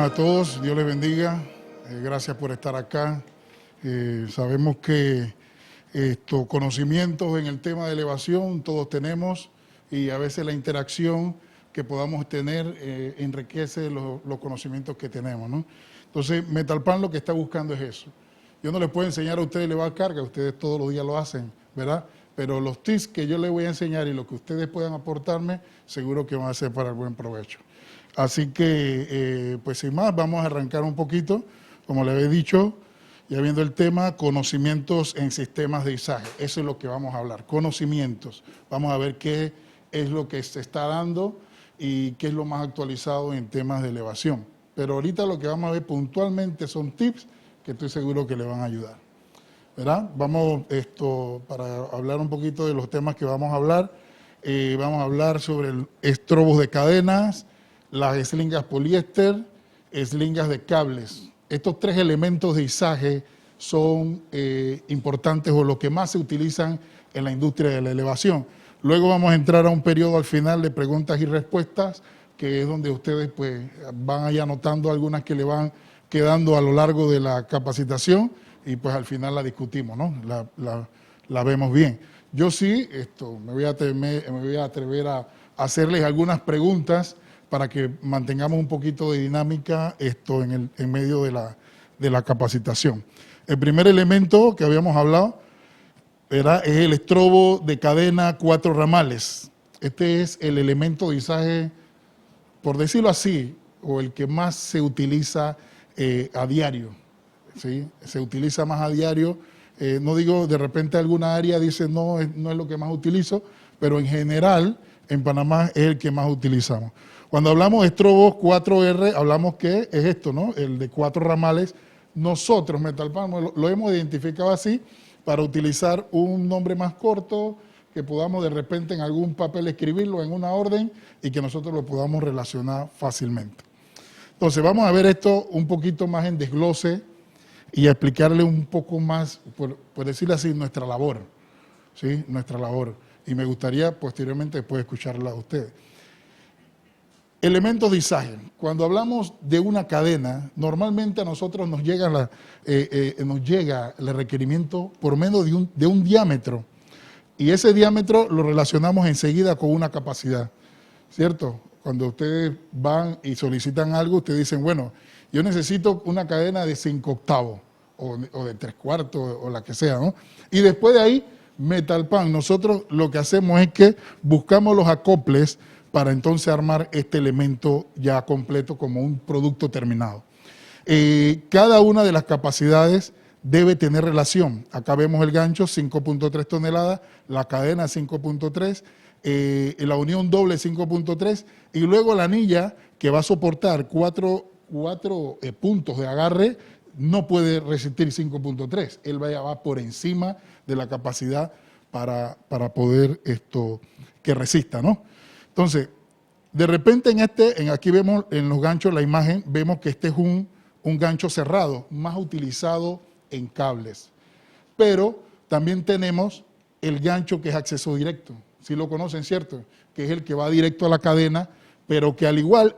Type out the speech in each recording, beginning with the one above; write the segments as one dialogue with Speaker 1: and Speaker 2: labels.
Speaker 1: buenas a todos, Dios les bendiga, gracias por estar acá. Sabemos que estos conocimientos en el tema de elevación todos tenemos y a veces la interacción que podamos tener enriquece los conocimientos que tenemos, ¿no? Entonces, Metalpan lo que está buscando es eso. Yo no les puedo enseñar a ustedes elevar carga, ustedes todos los días lo hacen, ¿verdad? Pero los tips que yo les voy a enseñar y lo que ustedes puedan aportarme, seguro que van a ser para el buen provecho. Así que, pues sin más, vamos a arrancar un poquito, como les he dicho, ya viendo el tema, conocimientos en sistemas de izaje. Eso es lo que vamos a hablar, conocimientos. Vamos a ver qué es lo que se está dando y qué es lo más actualizado en temas de elevación. Pero ahorita lo que vamos a ver puntualmente son tips que estoy seguro que le van a ayudar, ¿verdad? Vamos para hablar un poquito de los temas que vamos a hablar. Vamos a hablar sobre estrobos de cadenas, las slingas poliéster, slingas de cables. Estos tres elementos de izaje son importantes o los que más se utilizan en la industria de la elevación. Luego vamos a entrar a un periodo al final de preguntas y respuestas, que es donde ustedes pues van ahí anotando algunas que le van quedando a lo largo de la capacitación y pues al final la discutimos, ¿no? La vemos bien. Yo sí me voy a atrever a hacerles algunas preguntas para que mantengamos un poquito de dinámica en medio de la capacitación. El primer elemento que habíamos hablado es el estrobo de cadena 4 ramales. Este es el elemento de izaje, por decirlo así, o el que más se utiliza a diario, ¿sí? Se utiliza más a diario. No digo, de repente alguna área dice no es lo que más utilizo, pero en general en Panamá es el que más utilizamos. Cuando hablamos de estrobos 4R, hablamos que es esto, ¿no? El de 4 ramales. Nosotros, Metalpan, lo hemos identificado así para utilizar un nombre más corto, que podamos de repente en algún papel escribirlo en una orden y que nosotros lo podamos relacionar fácilmente. Entonces, vamos a ver esto un poquito más en desglose y a explicarle un poco más, por decirlo así, nuestra labor, ¿sí? Nuestra labor. Y me gustaría posteriormente después escucharla a ustedes. Elementos de izaje. Cuando hablamos de una cadena, normalmente a nosotros nos llega el requerimiento por menos de un diámetro. Y ese diámetro lo relacionamos enseguida con una capacidad, ¿cierto? Cuando ustedes van y solicitan algo, ustedes dicen, bueno, yo necesito una cadena de 5/8 o de 3/4 o la que sea, ¿no? Y después de ahí, Metalpan, nosotros lo que hacemos es que buscamos los acoples para entonces armar este elemento ya completo como un producto terminado. Cada una de las capacidades debe tener relación. Acá vemos el gancho, 5.3 toneladas, la cadena 5.3, la unión doble 5.3 y luego la anilla que va a soportar cuatro puntos de agarre no puede resistir 5.3. Él va por encima de la capacidad para poder que resista, ¿no? Entonces, de repente aquí vemos en los ganchos la imagen, vemos que este es un gancho cerrado, más utilizado en cables. Pero también tenemos el gancho que es acceso directo, si lo conocen, ¿cierto? Que es el que va directo a la cadena, pero que al igual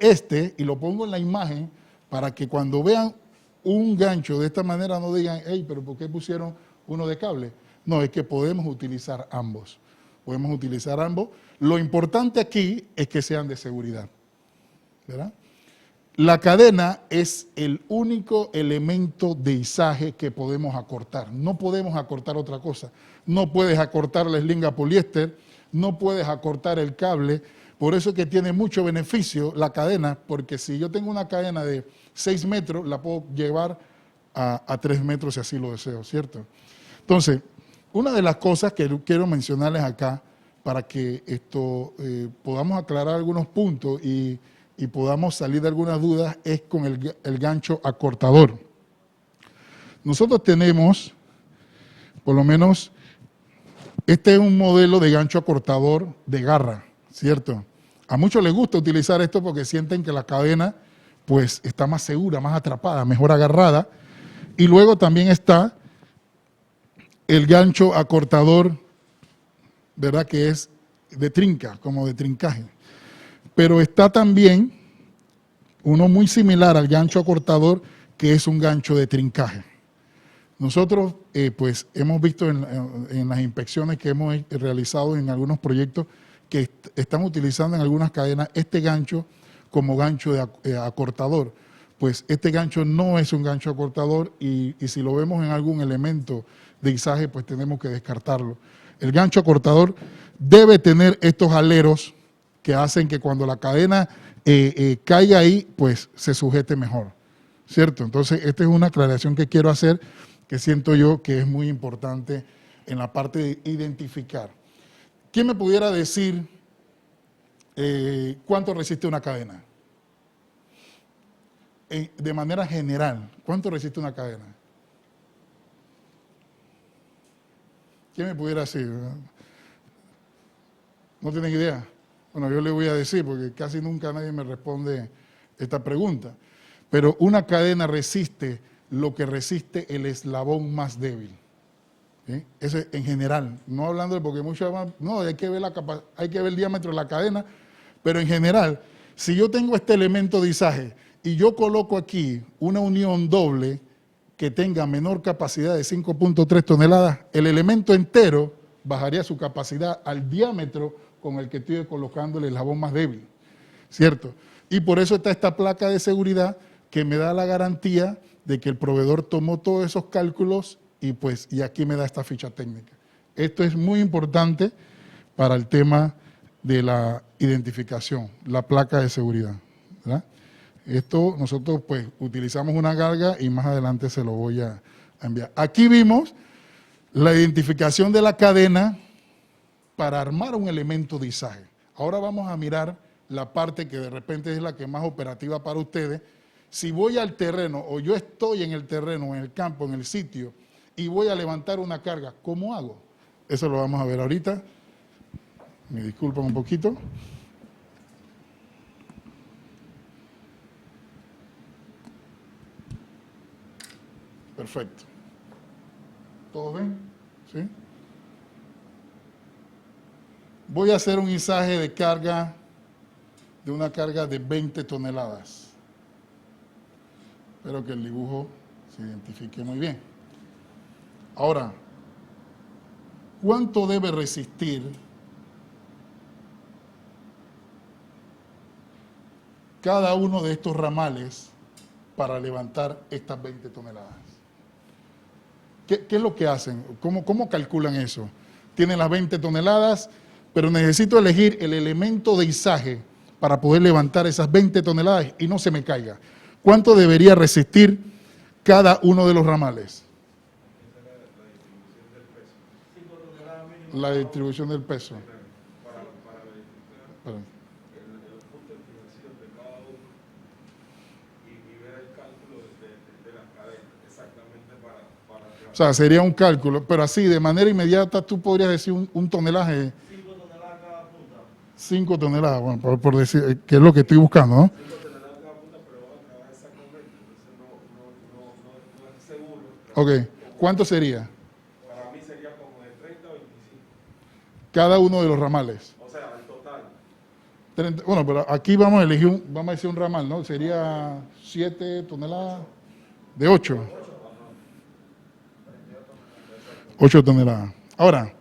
Speaker 1: y lo pongo en la imagen, para que cuando vean un gancho de esta manera no digan, hey, pero ¿por qué pusieron uno de cable? No, es que podemos utilizar ambos. Podemos utilizar ambos. Lo importante aquí es que sean de seguridad, ¿verdad? La cadena es el único elemento de izaje que podemos acortar. No podemos acortar otra cosa. No puedes acortar la slinga poliéster, no puedes acortar el cable. Por eso es que tiene mucho beneficio la cadena, porque si yo tengo una cadena de 6 metros, la puedo llevar a 3 metros si así lo deseo, ¿cierto? Entonces, una de las cosas que quiero mencionarles acá, para que podamos aclarar algunos puntos y podamos salir de algunas dudas, es con el gancho acortador. Nosotros tenemos, por lo menos, este es un modelo de gancho acortador de garra, ¿cierto? A muchos les gusta utilizar esto porque sienten que la cadena pues está más segura, más atrapada, mejor agarrada. Y luego también está el gancho acortador, ¿verdad? Que es de trinca, como de trincaje. Pero está también uno muy similar al gancho acortador, que es un gancho de trincaje. Nosotros pues hemos visto en las inspecciones que hemos realizado en algunos proyectos que están utilizando en algunas cadenas este gancho como gancho de acortador. Pues este gancho no es un gancho acortador y si lo vemos en algún elemento de izaje, pues tenemos que descartarlo. El gancho acortador debe tener estos aleros que hacen que cuando la cadena caiga ahí, pues se sujete mejor, ¿cierto? Entonces, esta es una aclaración que quiero hacer, que siento yo que es muy importante en la parte de identificar. ¿Quién me pudiera decir cuánto resiste una cadena? De manera general, ¿cuánto resiste una cadena? ¿Quién me pudiera decir? ¿No tienen idea? Bueno, yo le voy a decir porque casi nunca nadie me responde esta pregunta. Pero una cadena resiste lo que resiste el eslabón más débil. ¿Sí? Eso es en general, no hablando de porque muchas más, no, hay que ver el diámetro de la cadena, pero en general, si yo tengo este elemento de izaje y yo coloco aquí una unión doble que tenga menor capacidad de 5.3 toneladas, el elemento entero bajaría su capacidad al diámetro con el que estoy colocando el eslabón más débil, ¿cierto? Y por eso está esta placa de seguridad que me da la garantía de que el proveedor tomó todos esos cálculos y aquí me da esta ficha técnica. Esto es muy importante para el tema de la identificación, la placa de seguridad, ¿verdad? Esto nosotros pues utilizamos una galga y más adelante se lo voy a enviar. Aquí vimos la identificación de la cadena para armar un elemento de izaje. Ahora vamos a mirar la parte que de repente es la que más operativa para ustedes. Si voy al terreno o yo estoy en el terreno, en el campo, en el sitio y voy a levantar una carga, ¿cómo hago? Eso lo vamos a ver ahorita. Me disculpan un poquito. Perfecto. ¿Todos ven? ¿Sí? Voy a hacer un izaje de carga, de una carga de 20 toneladas. Espero que el dibujo se identifique muy bien. Ahora, ¿cuánto debe resistir cada uno de estos ramales para levantar estas 20 toneladas? ¿Qué es lo que hacen? ¿Cómo calculan eso? Tienen las 20 toneladas, pero necesito elegir el elemento de izaje para poder levantar esas 20 toneladas y no se me caiga. ¿Cuánto debería resistir cada uno de los ramales? La distribución del peso. Para
Speaker 2: el punto de fijación de cada uno y ver el cálculo de la cadena, exactamente para
Speaker 1: o sea, sería un cálculo, pero así, de manera inmediata, tú podrías decir un tonelaje.
Speaker 2: 5 toneladas cada punta.
Speaker 1: 5 toneladas, bueno, por decir, que es lo que estoy buscando, ¿no?
Speaker 2: 5 toneladas cada punta, pero vamos a trabajar exactamente, entonces no es seguro.
Speaker 1: Ok, ¿cuánto sería?
Speaker 2: Para mí sería como de 30 a 25.
Speaker 1: Cada uno de los ramales.
Speaker 2: O sea, el total.
Speaker 1: 30, bueno, pero aquí vamos a elegir, vamos a decir un ramal, ¿no? Sería 7 toneladas, de 8. 8 toneladas. Ahora,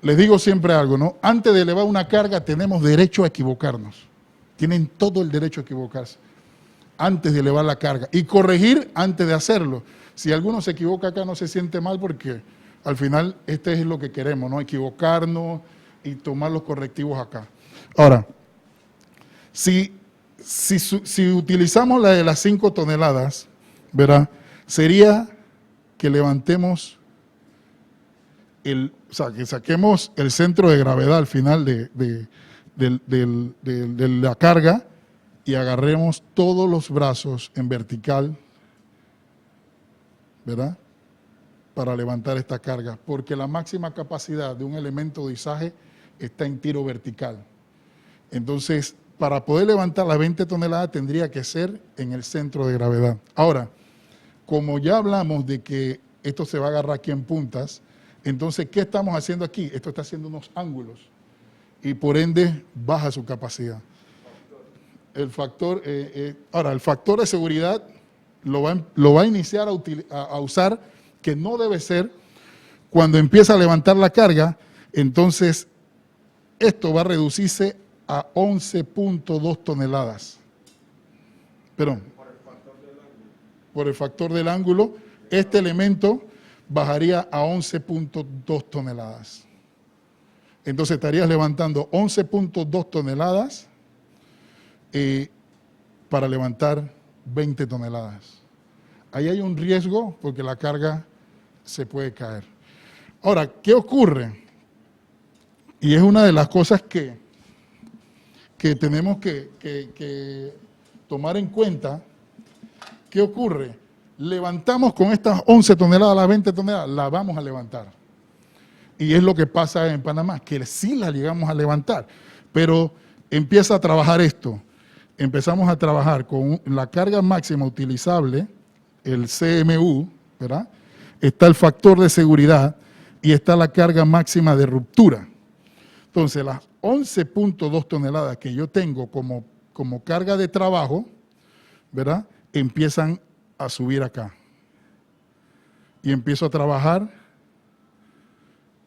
Speaker 1: les digo siempre algo, ¿no? Antes de elevar una carga tenemos derecho a equivocarnos. Tienen todo el derecho a equivocarse antes de elevar la carga y corregir antes de hacerlo. Si alguno se equivoca acá no se siente mal porque al final este es lo que queremos, ¿no? Equivocarnos y tomar los correctivos acá. Ahora, si utilizamos la de las 5 toneladas, ¿verdad? Sería que levantemos o sea, que saquemos el centro de gravedad al final de la carga y agarremos todos los brazos en vertical, ¿verdad? Para levantar esta carga, porque la máxima capacidad de un elemento de izaje está en tiro vertical. Entonces, para poder levantar las 20 toneladas tendría que ser en el centro de gravedad. Ahora, como ya hablamos de que esto se va a agarrar aquí en puntas, entonces, ¿qué estamos haciendo aquí? Esto está haciendo unos ángulos y por ende baja su capacidad. el factor, ahora, el factor de seguridad lo va a iniciar a usar, que no debe ser, cuando empieza a levantar la carga. Entonces, esto va a reducirse a 11.2 toneladas. Perdón. Por el factor del ángulo, este elemento bajaría a 11.2 toneladas. Entonces estarías levantando 11.2 toneladas para levantar 20 toneladas. Ahí hay un riesgo porque la carga se puede caer. Ahora, ¿qué ocurre? Y es una de las cosas que tenemos que tomar en cuenta. ¿Qué ocurre? Levantamos con estas 11 toneladas, las 20 toneladas, las vamos a levantar. Y es lo que pasa en Panamá, que sí las llegamos a levantar. Pero empieza a trabajar esto. Empezamos a trabajar con la carga máxima utilizable, el CMU, ¿verdad? Está el factor de seguridad y está la carga máxima de ruptura. Entonces, las 11.2 toneladas que yo tengo como carga de trabajo, ¿verdad?, empiezan a subir acá. Y empiezo a trabajar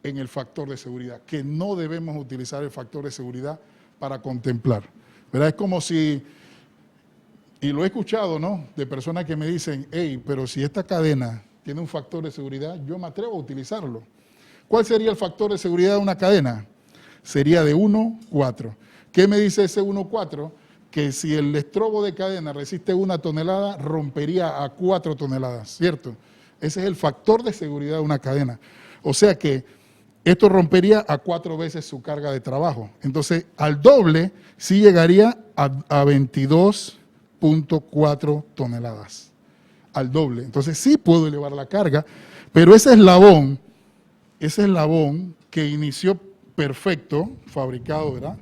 Speaker 1: en el factor de seguridad, que no debemos utilizar el factor de seguridad para contemplar, ¿verdad? Es como si, y lo he escuchado, ¿no?, de personas que me dicen, hey, pero si esta cadena tiene un factor de seguridad, yo me atrevo a utilizarlo. ¿Cuál sería el factor de seguridad de una cadena? Sería de 1,4. ¿Qué me dice ese 1,4? Que si el estrobo de cadena resiste 1 tonelada, rompería a 4 toneladas, ¿cierto? Ese es el factor de seguridad de una cadena. O sea que esto rompería a 4 veces su carga de trabajo. Entonces, al doble, sí llegaría a 22.4 toneladas. Al doble. Entonces, sí puedo elevar la carga, pero ese eslabón que inició perfecto, fabricado, ¿verdad?,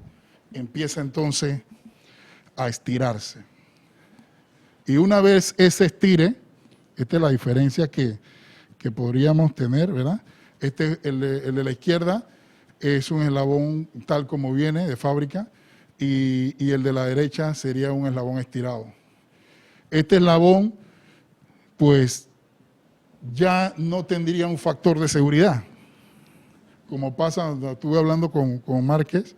Speaker 1: empieza entonces a estirarse. Y una vez ese estire, esta es la diferencia que podríamos tener, ¿verdad? El de la izquierda es un eslabón tal como viene de fábrica y el de la derecha sería un eslabón estirado. Este eslabón, pues, ya no tendría un factor de seguridad. Como pasa, estuve hablando con Márquez,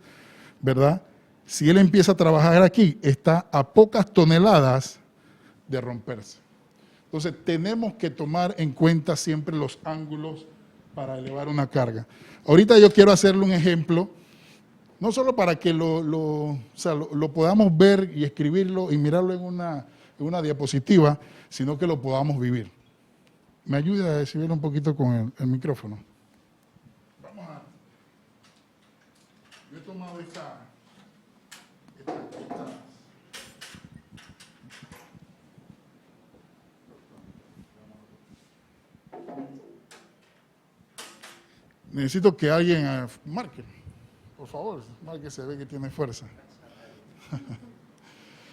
Speaker 1: ¿verdad? Si él empieza a trabajar aquí, está a pocas toneladas de romperse. Entonces, tenemos que tomar en cuenta siempre los ángulos para elevar una carga. Ahorita yo quiero hacerle un ejemplo, no solo para que lo podamos ver y escribirlo y mirarlo en una diapositiva, sino que lo podamos vivir. ¿Me ayuda a decirlo un poquito con el micrófono? Yo he tomado esta. Necesito que alguien marque, por favor, marque, se ve que tiene fuerza.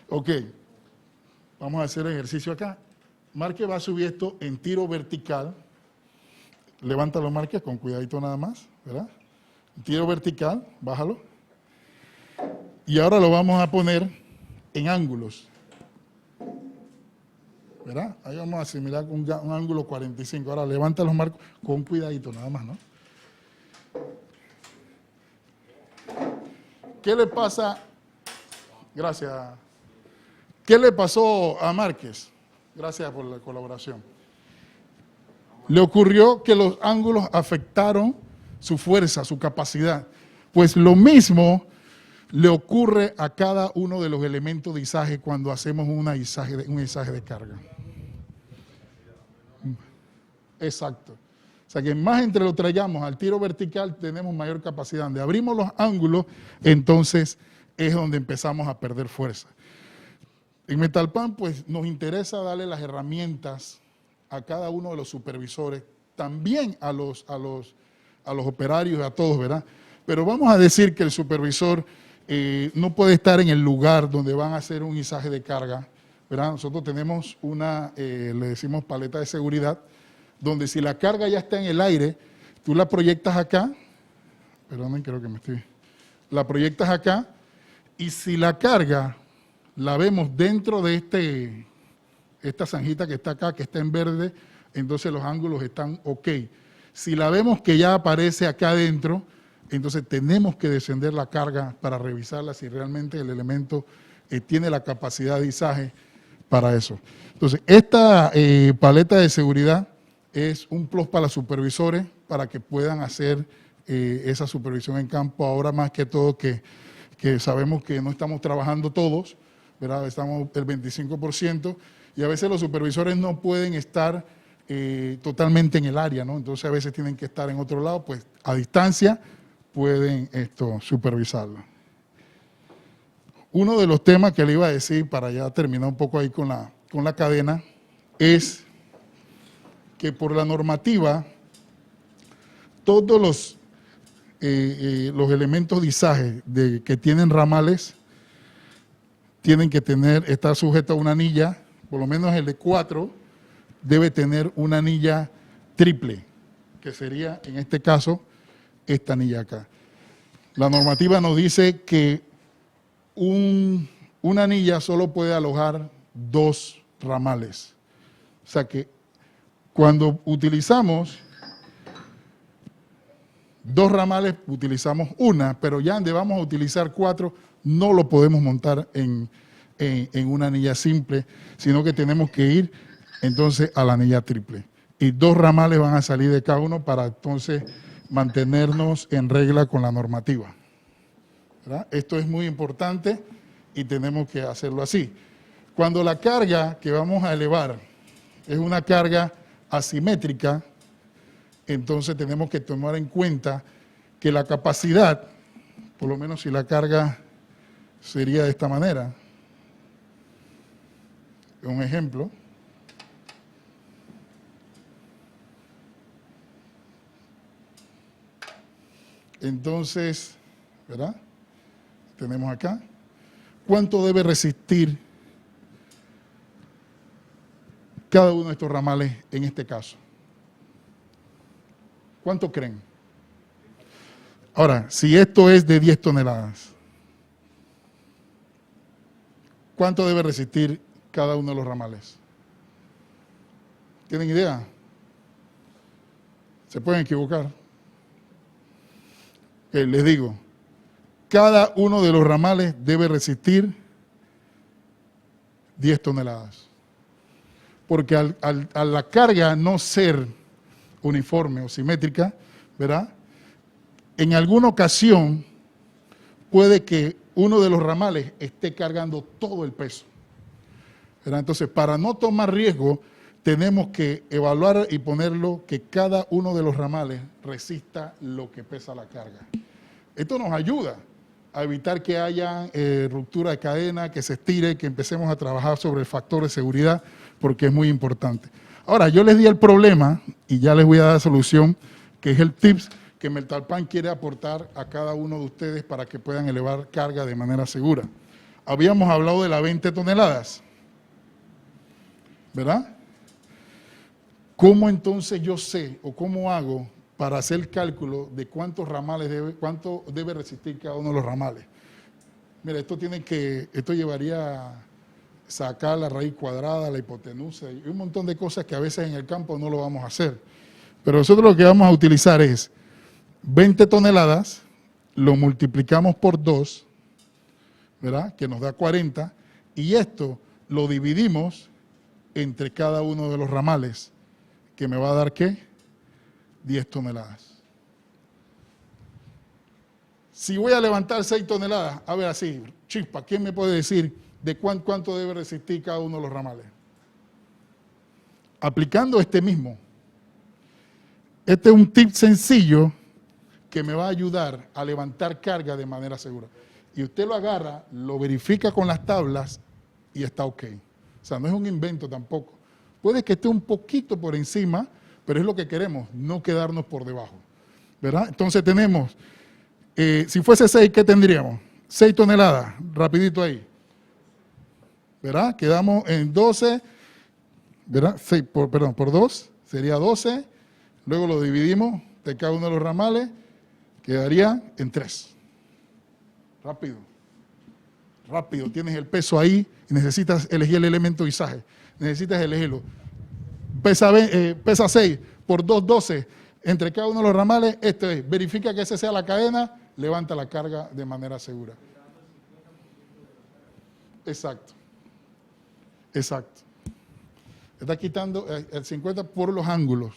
Speaker 1: Ok, vamos a hacer el ejercicio acá. Marque va a subir esto en tiro vertical. Levántalo, Marque, con cuidadito nada más, ¿verdad? Tiro vertical, bájalo. Y ahora lo vamos a poner en ángulos, ¿verdad? Ahí vamos a asimilar un ángulo 45. Ahora levanta los marcos con cuidadito nada más, ¿no? ¿Qué le pasa? Gracias. ¿Qué le pasó a Márquez? Gracias por la colaboración. Le ocurrió que los ángulos afectaron su fuerza, su capacidad. Pues lo mismo le ocurre a cada uno de los elementos de izaje cuando hacemos un izaje de carga. Exacto. O sea que más entre lo traigamos al tiro vertical tenemos mayor capacidad. Donde abrimos los ángulos, entonces es donde empezamos a perder fuerza. En Metalpan, pues nos interesa darle las herramientas a cada uno de los supervisores, también a los operarios, a todos, ¿verdad? Pero vamos a decir que el supervisor no puede estar en el lugar donde van a hacer un izaje de carga, ¿verdad? Nosotros tenemos le decimos paleta de seguridad, donde si la carga ya está en el aire, tú la proyectas acá, perdonen, creo que la proyectas acá, y si la carga la vemos dentro de esta zanjita que está acá, que está en verde, entonces los ángulos están ok. Si la vemos que ya aparece acá adentro, entonces tenemos que descender la carga para revisarla si realmente el elemento tiene la capacidad de izaje para eso. Entonces, esta paleta de seguridad es un plus para los supervisores para que puedan hacer esa supervisión en campo, ahora más que todo que sabemos que no estamos trabajando todos, ¿verdad? Estamos el 25%, y a veces los supervisores no pueden estar totalmente en el área, ¿no? Entonces a veces tienen que estar en otro lado, pues a distancia pueden supervisarlo. Uno de los temas que le iba a decir, para ya terminar un poco ahí con la cadena, es que por la normativa, todos los elementos de izaje que tienen ramales tienen que estar sujetos a una anilla, por lo menos el de 4 debe tener una anilla triple, que sería en este caso esta anilla acá. La normativa nos dice que una anilla solo puede alojar 2 ramales. O sea que cuando utilizamos 2 ramales, utilizamos una, pero ya donde vamos a utilizar 4, no lo podemos montar en una anilla simple, sino que tenemos que ir entonces a la anilla triple. Y 2 ramales van a salir de cada uno para entonces mantenernos en regla con la normativa, ¿verdad? Esto es muy importante y tenemos que hacerlo así. Cuando la carga que vamos a elevar es una carga asimétrica, entonces tenemos que tomar en cuenta que la capacidad, por lo menos si la carga sería de esta manera, un ejemplo, entonces, ¿verdad? Tenemos acá, ¿cuánto debe resistir cada uno de estos ramales en este caso? ¿Cuánto creen? Ahora, si esto es de 10 toneladas, ¿cuánto debe resistir cada uno de los ramales? ¿Tienen idea? ¿Se pueden equivocar? Les digo, cada uno de los ramales debe resistir 10 toneladas. Porque a la carga no ser uniforme o simétrica, ¿verdad? En alguna ocasión puede que uno de los ramales esté cargando todo el peso, ¿verdad? Entonces, para no tomar riesgo, tenemos que evaluar y ponerlo que cada uno de los ramales resista lo que pesa la carga. Esto nos ayuda a evitar que haya ruptura de cadena, que se estire, que empecemos a trabajar sobre el factor de seguridad, porque es muy importante. Ahora, yo les di el problema y ya les voy a dar solución, que es el tips que Metalpan quiere aportar a cada uno de ustedes para que puedan elevar carga de manera segura. Habíamos hablado de las 20 toneladas, ¿verdad? ¿Cómo entonces yo sé o cómo hago para hacer el cálculo de cuántos ramales cuánto debe resistir cada uno de los ramales? Mira, esto llevaría a sacar la raíz cuadrada, la hipotenusa y un montón de cosas que a veces en el campo no lo vamos a hacer. Pero nosotros lo que vamos a utilizar es 20 toneladas, lo multiplicamos por 2, ¿verdad? Que nos da 40, y esto lo dividimos entre cada uno de los ramales, que me va a dar, ¿qué? 10 toneladas. Si voy a levantar 6 toneladas, a ver así, chispa, ¿quién me puede decir de cuánto debe resistir cada uno de los ramales? Aplicando este mismo. Este es un tip sencillo que me va a ayudar a levantar carga de manera segura. Y usted lo agarra, lo verifica con las tablas y está ok. O sea, no es un invento tampoco. Puede que esté un poquito por encima, pero es lo que queremos, no quedarnos por debajo, ¿verdad? Entonces tenemos, si fuese 6, ¿qué tendríamos? 6 toneladas, rapidito ahí, ¿verdad? Quedamos en 12, ¿verdad? Por 2, sería 12, luego lo dividimos de cada uno de los ramales, quedaría en 3. Rápido. rápido, tienes el peso ahí y necesitas elegir el elemento de izaje, necesitas elegirlo. Pesa 6 por 2,12 entre cada uno de los ramales, verifica que esa sea la cadena, levanta la carga de manera segura. Exacto. Exacto. Está quitando el 50 por los ángulos,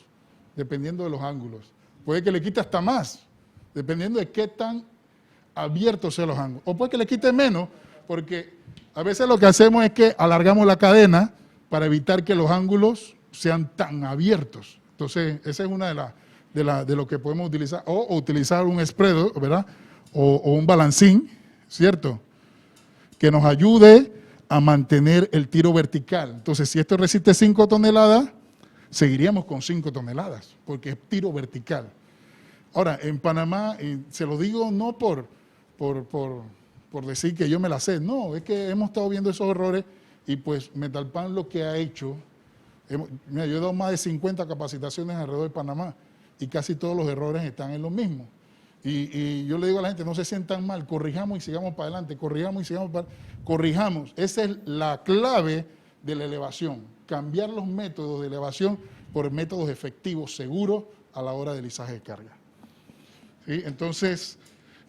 Speaker 1: dependiendo de los ángulos. Puede que le quite hasta más, dependiendo de qué tan abiertos sean los ángulos. O puede que le quite menos, porque a veces lo que hacemos es que alargamos la cadena para evitar que los ángulos sean tan abiertos. Entonces, esa es una de lo que podemos utilizar. O utilizar un spread, ¿verdad? O un balancín, ¿cierto? Que nos ayude a mantener el tiro vertical. Entonces, si esto resiste 5 toneladas, seguiríamos con 5 toneladas, porque es tiro vertical. Ahora, en Panamá, y se lo digo no por decir que yo me la sé, no, es que hemos estado viendo esos errores y pues Metalpan lo que ha hecho, mira, yo he dado más de 50 capacitaciones alrededor de Panamá y casi todos los errores están en lo mismo. Y yo le digo a la gente, no se sientan mal, corrijamos y sigamos para adelante, corrijamos. Esa es la clave de la elevación, cambiar los métodos de elevación por métodos efectivos, seguros a la hora del izaje de carga. ¿Sí? Entonces,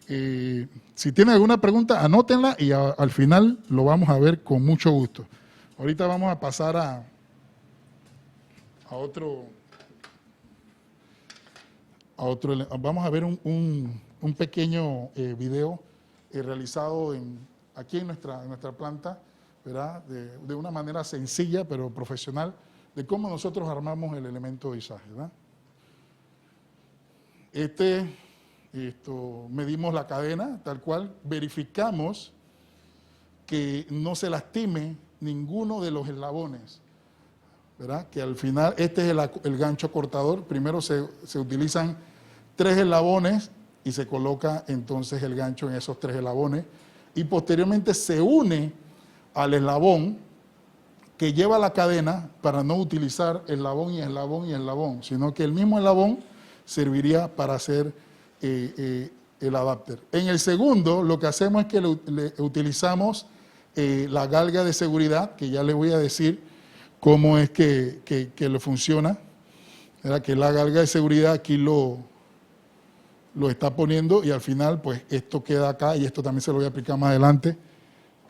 Speaker 1: si tienen alguna pregunta, anótenla y al final lo vamos a ver con mucho gusto. Ahorita vamos a pasar a otro, vamos a ver un pequeño video realizado aquí en nuestra planta, ¿verdad? De una manera sencilla pero profesional, de cómo nosotros armamos el elemento de izaje, ¿verdad? Medimos la cadena, tal cual, verificamos que no se lastime ninguno de los eslabones, ¿verdad? Que al final, este es el gancho cortador. Primero se utilizan 3 eslabones y se coloca entonces el gancho en esos 3 eslabones y posteriormente se une al eslabón que lleva la cadena para no utilizar eslabón y eslabón y eslabón, sino que el mismo eslabón serviría para hacer el adapter. En el segundo, lo que hacemos es que le utilizamos la galga de seguridad, que ya les voy a decir cómo es que le funciona, ¿verdad? Que la galga de seguridad aquí lo está poniendo y al final pues esto queda acá y esto también se lo voy a aplicar más adelante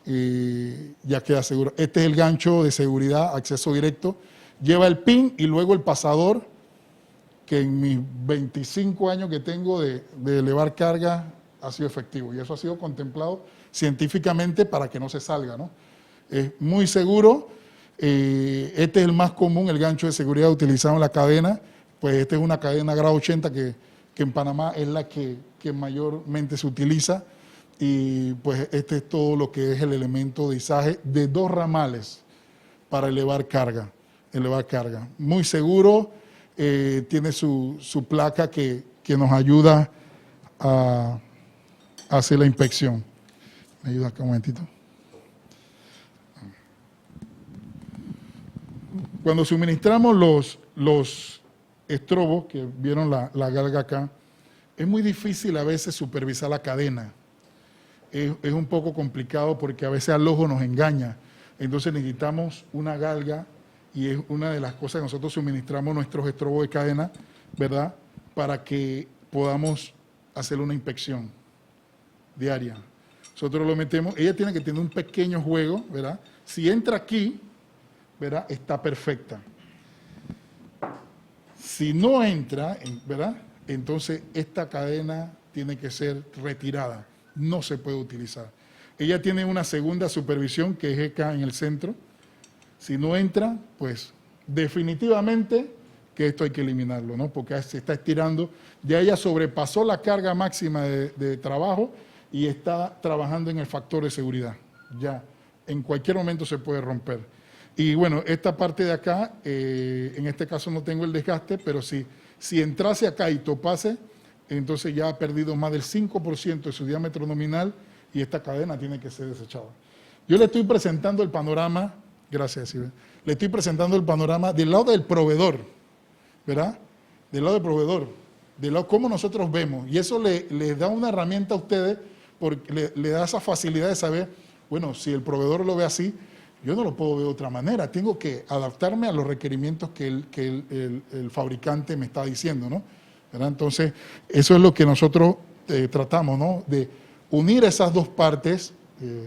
Speaker 1: y ya queda seguro. Este es el gancho de seguridad, acceso directo, lleva el pin y luego el pasador, que en mis 25 años que tengo de elevar carga ha sido efectivo y eso ha sido contemplado científicamente para que no se salga, ¿no? Es muy seguro. Este es el más común, el gancho de seguridad utilizado en la cadena, pues esta es una cadena grado 80 que en Panamá es la que mayormente se utiliza y pues este es todo lo que es el elemento de izaje de 2 ramales para elevar carga. Muy seguro, tiene su placa que nos ayuda a hacer la inspección. ¿Me ayuda acá un momentito? Cuando suministramos los estrobos, que vieron la galga acá, es muy difícil a veces supervisar la cadena. Es un poco complicado porque a veces al ojo nos engaña. Entonces necesitamos una galga y es una de las cosas que nosotros suministramos nuestros estrobos de cadena, ¿verdad? Para que podamos hacer una inspección diaria. Nosotros lo metemos, ella tiene que tener un pequeño juego, ¿verdad? Si entra aquí, ¿verdad? Está perfecta. Si no entra, ¿verdad? Entonces esta cadena tiene que ser retirada, no se puede utilizar. Ella tiene una segunda supervisión que es acá en el centro. Si no entra, pues definitivamente que esto hay que eliminarlo, ¿no? Porque se está estirando. Ya ella sobrepasó la carga máxima de trabajo y está trabajando en el factor de seguridad. Ya, en cualquier momento se puede romper. Y bueno, esta parte de acá, en este caso no tengo el desgaste, pero si entrase acá y topase, entonces ya ha perdido más del 5% de su diámetro nominal y esta cadena tiene que ser desechada. Yo le estoy presentando el panorama, gracias Silvia, le estoy presentando el panorama del lado del proveedor, ¿verdad? Del lado del proveedor, del lado cómo nosotros vemos, y eso le da una herramienta a ustedes, porque le da esa facilidad de saber, Bueno, si el proveedor lo ve así, yo no lo puedo ver de otra manera. Tengo que adaptarme a los requerimientos que el fabricante me está diciendo, ¿no? ¿Verdad? Entonces, eso es lo que nosotros tratamos, ¿no? De unir esas dos partes,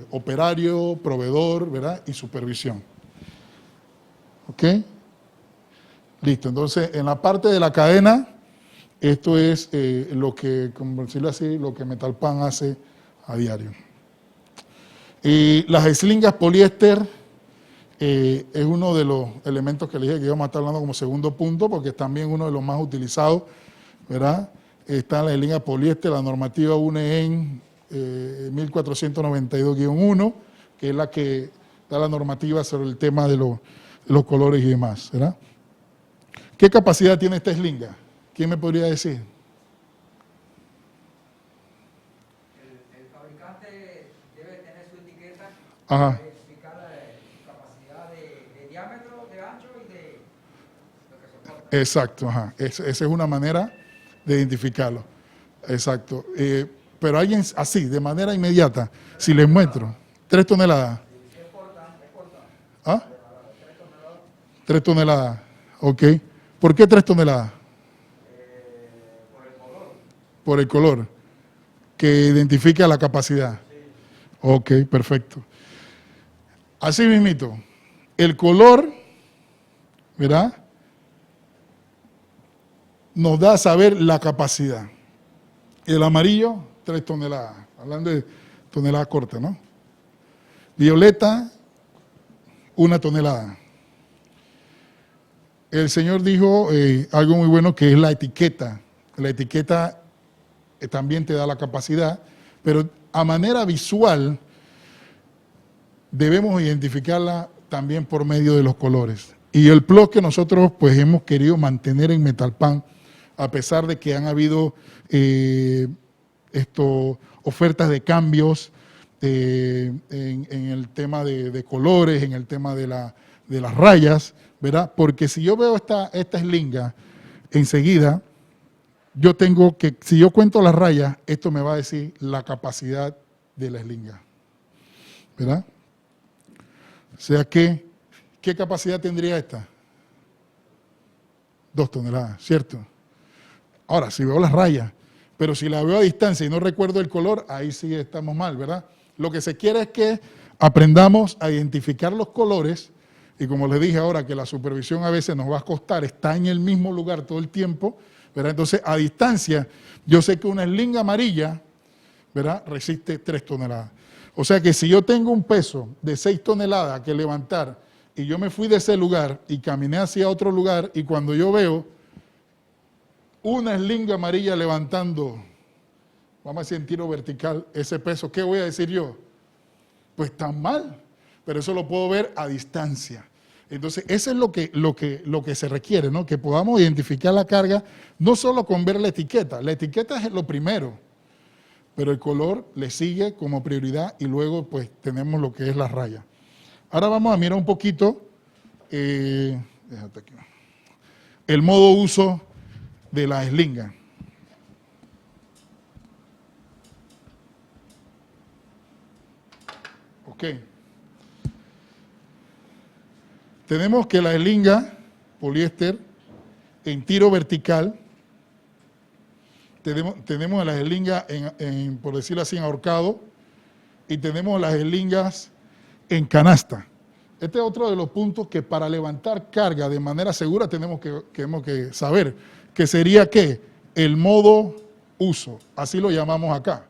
Speaker 1: operario, proveedor, ¿verdad? Y supervisión. ¿Ok? Listo. Entonces, en la parte de la cadena, esto es lo que, como decirlo así, lo que Metalpan hace a diario. Y las slingas poliéster es uno de los elementos que le dije que íbamos a estar hablando como segundo punto, porque es también uno de los más utilizados, ¿verdad? Está la slinga poliéster, la normativa UNEN 1492-1, que es la que da la normativa sobre el tema de los colores y demás, ¿verdad? ¿Qué capacidad tiene esta slinga? ¿Quién me podría decir?
Speaker 3: El fabricante debe tener su etiqueta
Speaker 1: Ajá.
Speaker 3: para explicar la capacidad de diámetro, de ancho y de lo que soporta.
Speaker 1: Exacto, ajá. Esa es una manera de identificarlo. Exacto. Pero alguien así, de manera inmediata, si les muestro, 3 toneladas.
Speaker 3: Es corta.
Speaker 1: ¿Ah?
Speaker 3: 3 toneladas
Speaker 1: 3 toneladas. Ok. ¿Por qué 3 toneladas?
Speaker 3: por el color.
Speaker 1: Por el color, que identifica la capacidad. Ok, perfecto. Así mismito, el color, ¿verdad? Nos da a saber la capacidad. El amarillo, 3 toneladas. Hablando de toneladas cortas, ¿no? Violeta, 1 tonelada. El señor dijo algo muy bueno que es la etiqueta. La etiqueta también te da la capacidad, pero a manera visual debemos identificarla también por medio de los colores. Y el plus que nosotros pues hemos querido mantener en Metalpan, a pesar de que han habido ofertas de cambios en el tema de colores, en el tema de las rayas, ¿verdad? Porque si yo veo esta slinga, enseguida, yo tengo que, si yo cuento las rayas, esto me va a decir la capacidad de la slinga, ¿verdad? O sea que, ¿qué capacidad tendría esta? 2 toneladas, ¿cierto? Ahora, si veo las rayas, pero si la veo a distancia y no recuerdo el color, ahí sí estamos mal, ¿verdad? Lo que se quiere es que aprendamos a identificar los colores, y como les dije ahora, que la supervisión a veces nos va a costar, está en el mismo lugar todo el tiempo, ¿verdad? Entonces, a distancia, yo sé que una slinga amarilla, ¿verdad?, resiste 3 toneladas. O sea que si yo tengo un peso de 6 toneladas que levantar, y yo me fui de ese lugar y caminé hacia otro lugar, y cuando yo veo una slinga amarilla levantando, vamos a decir en tiro vertical, ese peso, ¿qué voy a decir yo? Pues tan mal, pero eso lo puedo ver a distancia. Entonces, eso es lo que se requiere, ¿no? Que podamos identificar la carga, no solo con ver la etiqueta es lo primero, pero el color le sigue como prioridad y luego pues tenemos lo que es la raya. Ahora vamos a mirar un poquito, déjate aquí, el modo uso de la slinga. Ok. Tenemos que la slinga poliéster en tiro vertical, tenemos las slingas por decirlo así, en ahorcado, y tenemos las slingas en canasta. Este es otro de los puntos que para levantar carga de manera segura tenemos que saber, que sería ¿qué? El modo uso, así lo llamamos acá.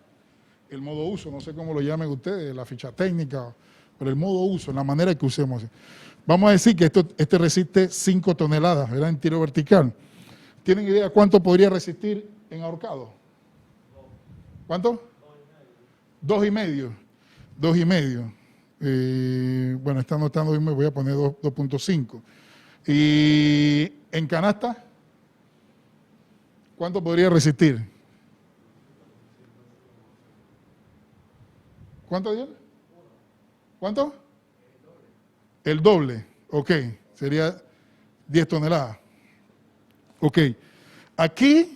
Speaker 1: El modo uso, no sé cómo lo llamen ustedes, la ficha técnica, pero el modo uso, la manera que usemos. Vamos a decir que este resiste 5 toneladas, ¿verdad? En tiro vertical. ¿Tienen idea cuánto podría resistir en ahorcado? ¿Cuánto? 2,5. 2,5. Bueno, está anotando, me voy a poner 2,5. Y en canasta, ¿cuánto podría resistir? ¿Cuánto, Dios? ¿Cuánto? El doble, ok, sería 10 toneladas. Ok, aquí,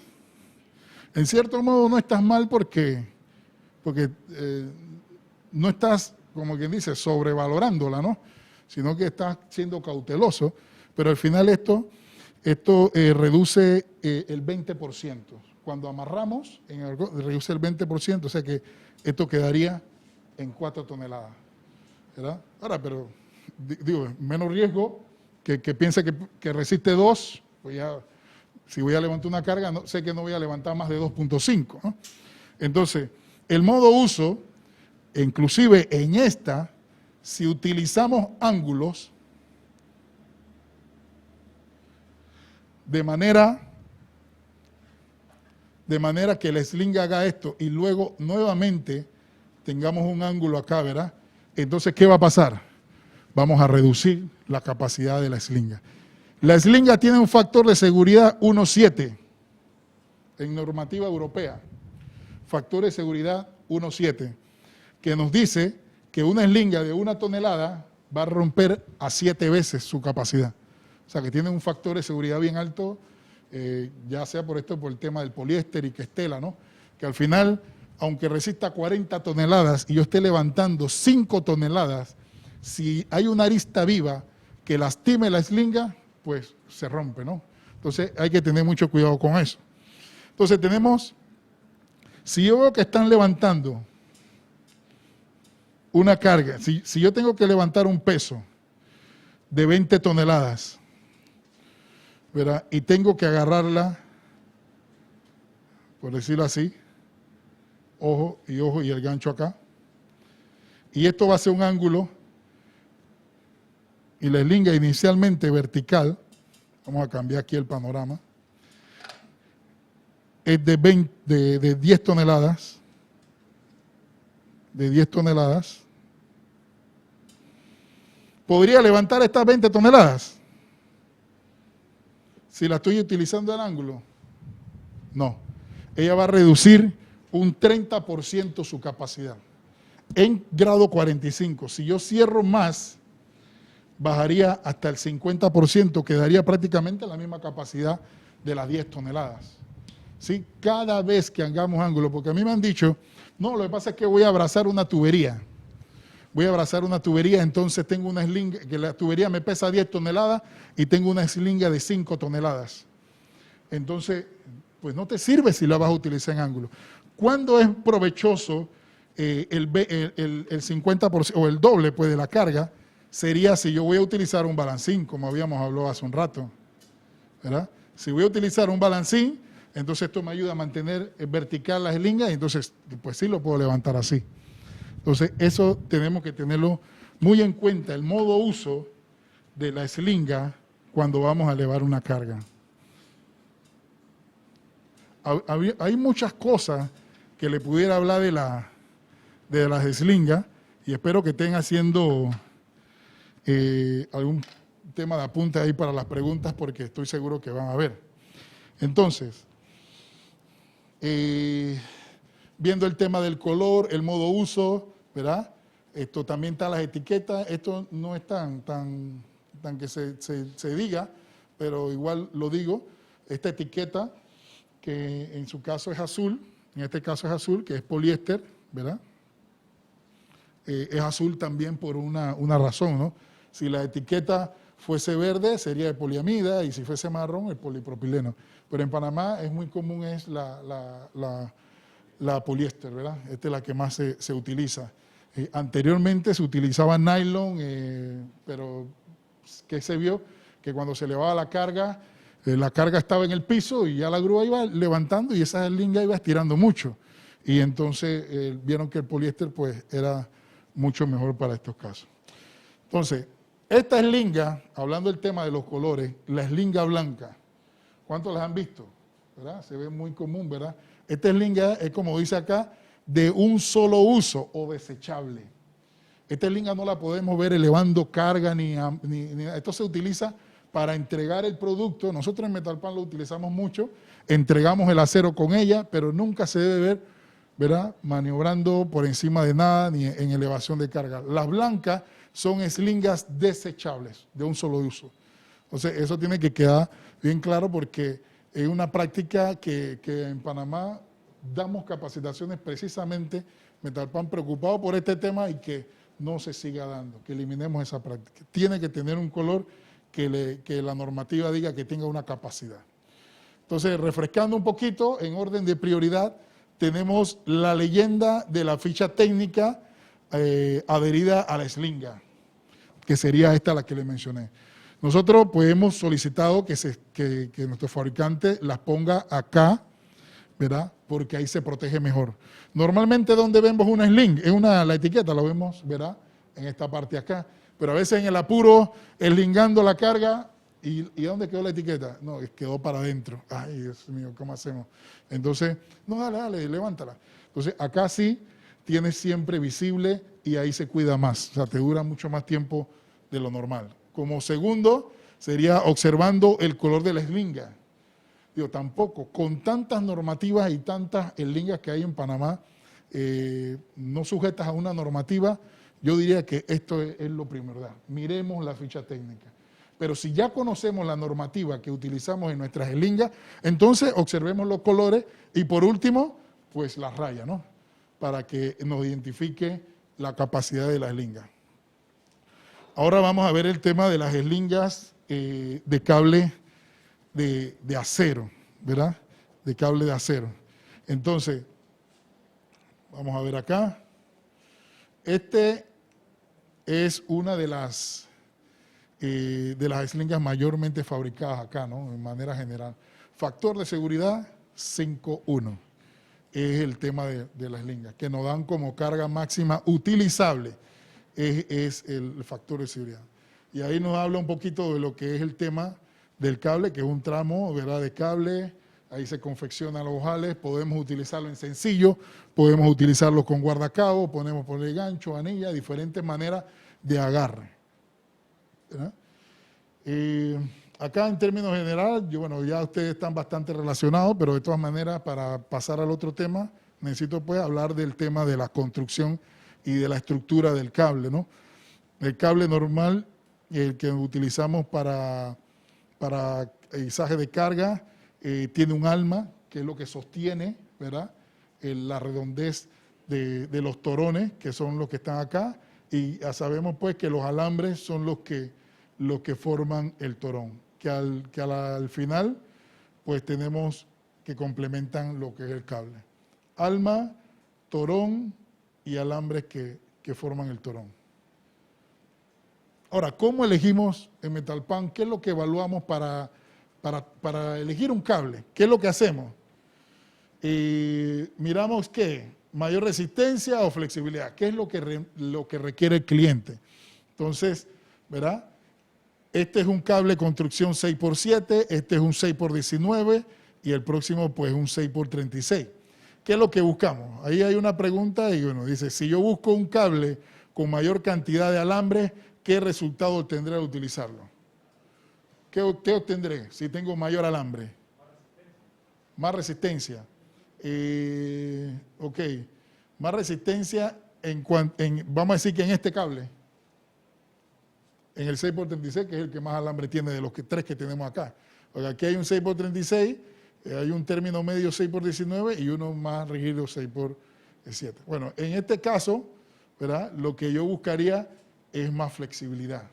Speaker 1: en cierto modo, no estás mal porque no estás como quien dice, sobrevalorándola, ¿no? Sino que estás siendo cauteloso, pero al final esto reduce el 20%. Cuando amarramos, reduce el 20%, o sea que esto quedaría en 4 toneladas, ¿verdad? Ahora, pero digo, menos riesgo que piense que resiste 2, pues ya, si voy a levantar una carga, sé que no voy a levantar más de 2.5, ¿no? Entonces, el modo uso, inclusive en esta, si utilizamos ángulos de manera que el sling haga esto y luego nuevamente tengamos un ángulo acá, ¿verdad? Entonces, ¿qué va a pasar? Vamos a reducir la capacidad de la slinga. La slinga tiene un factor de seguridad 1.7 en normativa europea. Factor de seguridad 1.7, que nos dice que una slinga de 1 tonelada va a romper a 7 veces su capacidad. O sea, que tiene un factor de seguridad bien alto, ya sea por el tema del poliéster y que es tela, ¿no? Que al final, aunque resista 40 toneladas y yo esté levantando 5 toneladas, si hay una arista viva que lastime la slinga, pues se rompe, ¿no? Entonces hay que tener mucho cuidado con eso. Entonces tenemos, si yo veo que están levantando una carga, si yo tengo que levantar un peso de 20 toneladas, ¿verdad? Y tengo que agarrarla, por decirlo así, ojo y el gancho acá, y esto va a ser un ángulo, y la slinga inicialmente vertical, vamos a cambiar aquí el panorama, es de 10 toneladas, ¿podría levantar estas 20 toneladas? Si la estoy utilizando el ángulo, no. Ella va a reducir un 30% su capacidad. En grado 45, si yo cierro más, bajaría hasta el 50%, quedaría prácticamente la misma capacidad de las 10 toneladas. ¿Sí? Cada vez que hagamos ángulo, porque a mí me han dicho, no, lo que pasa es que voy a abrazar una tubería. Entonces tengo una slinga, que la tubería me pesa 10 toneladas y tengo una slinga de 5 toneladas. Entonces, pues no te sirve si la vas a utilizar en ángulo. ¿Cuándo es provechoso el 50% o el doble pues, de la carga? Sería si yo voy a utilizar un balancín, como habíamos hablado hace un rato, ¿verdad? Si voy a utilizar un balancín, entonces esto me ayuda a mantener vertical la slinga y entonces, pues sí lo puedo levantar así. Entonces, eso tenemos que tenerlo muy en cuenta, el modo uso de la slinga cuando vamos a elevar una carga. Hay muchas cosas que le pudiera hablar de las slingas y espero que estén haciendo algún tema de apunte ahí para las preguntas porque estoy seguro que van a haber. Entonces, viendo el tema del color, el modo uso, ¿verdad? Esto también está las etiquetas, esto no es tan que se diga, pero igual lo digo, esta etiqueta que en su caso es azul, en este caso es azul, que es poliéster, ¿verdad? Es azul también por una razón, ¿no? Si la etiqueta fuese verde sería de poliamida y si fuese marrón el polipropileno. Pero en Panamá es muy común es la poliéster, ¿verdad? Esta es la que más se utiliza. Anteriormente se utilizaba nylon, pero ¿qué se vio? Que cuando se elevaba la carga estaba en el piso y ya la grúa iba levantando y esa slinga iba estirando mucho. Y entonces vieron que el poliéster pues era mucho mejor para estos casos. Entonces, esta slinga, hablando del tema de los colores, la slinga blanca, ¿cuántos las han visto? ¿Verdad? Se ve muy común, ¿verdad? Esta slinga es, como dice acá, de un solo uso o desechable. Esta slinga no la podemos ver elevando carga ni esto se utiliza para entregar el producto. Nosotros en Metalpan lo utilizamos mucho, entregamos el acero con ella, pero nunca se debe ver, ¿verdad?, maniobrando por encima de nada ni en elevación de carga. Las blancas son slingas desechables, de un solo uso. Entonces, eso tiene que quedar bien claro porque es una práctica que en Panamá damos capacitaciones precisamente, Metalpan preocupado por este tema y que no se siga dando, que eliminemos esa práctica. Tiene que tener un color que la normativa diga que tenga una capacidad. Entonces, refrescando un poquito, en orden de prioridad, tenemos la leyenda de la ficha técnica adherida a la slinga, que sería esta la que le mencioné. Nosotros pues hemos solicitado que nuestro fabricante las ponga acá, ¿verdad? Porque ahí se protege mejor. Normalmente donde vemos una sling, la etiqueta la vemos, ¿verdad? En esta parte acá. Pero a veces en el apuro, slingando la carga, ¿y dónde quedó la etiqueta? No, quedó para adentro. Ay, Dios mío, ¿cómo hacemos? Entonces, no, dale, levántala. Entonces, acá sí tienes siempre visible y ahí se cuida más. O sea, te dura mucho más tiempo de lo normal. Como segundo, sería observando el color de la slinga. Digo, tampoco, con tantas normativas y tantas slingas que hay en Panamá, no sujetas a una normativa, yo diría que esto es lo primordial. Miremos la ficha técnica. Pero si ya conocemos la normativa que utilizamos en nuestras slingas, entonces observemos los colores y por último, pues las rayas, ¿no? Para que nos identifique la capacidad de la slinga. Ahora vamos a ver el tema de las slingas de cable de acero, ¿verdad? De cable de acero. Entonces, vamos a ver acá. Este es una de las slingas mayormente fabricadas acá, ¿no? En manera general. Factor de seguridad 5.1 es el tema de las slingas, que nos dan como carga máxima utilizable, es el factor de seguridad. Y ahí nos habla un poquito de lo que es el tema del cable, que es un tramo, ¿verdad?, de cable. Ahí se confeccionan los ojales, podemos utilizarlo en sencillo, podemos utilizarlo con guardacabo, podemos poner gancho, anilla, diferentes maneras de agarre, ¿verdad? Acá en términos generales, bueno, ya ustedes están bastante relacionados, pero de todas maneras, para pasar al otro tema, necesito pues hablar del tema de la construcción y de la estructura del cable, ¿no? El cable normal, el que utilizamos para izaje de carga, tiene un alma, que es lo que sostiene, ¿verdad?, la redondez de los torones, que son los que están acá, y ya sabemos pues que los alambres son los que forman el torón, que al final pues tenemos que complementan lo que es el cable. Alma, torón y alambres que forman el torón. Ahora, ¿cómo elegimos en Metalpan? ¿Qué es lo que evaluamos para elegir un cable? ¿Qué es lo que hacemos? Miramos ¿qué? Mayor resistencia o flexibilidad. ¿Qué es lo que requiere el cliente? Entonces, ¿verdad? Este es un cable construcción 6x7, este es un 6x19 y el próximo pues un 6x36. ¿Qué es lo que buscamos? Ahí hay una pregunta y uno dice, si yo busco un cable con mayor cantidad de alambre, ¿qué resultado obtendré al utilizarlo? ¿Qué obtendré si tengo mayor alambre? Más resistencia. Ok, más resistencia vamos a decir que en este cable, en el 6x36, que es el que más alambre tiene de los tres que tenemos acá. Porque aquí hay un 6x36, hay un término medio 6x19 y uno más rígido 6x7. Bueno, en este caso, ¿verdad?, lo que yo buscaría es más flexibilidad.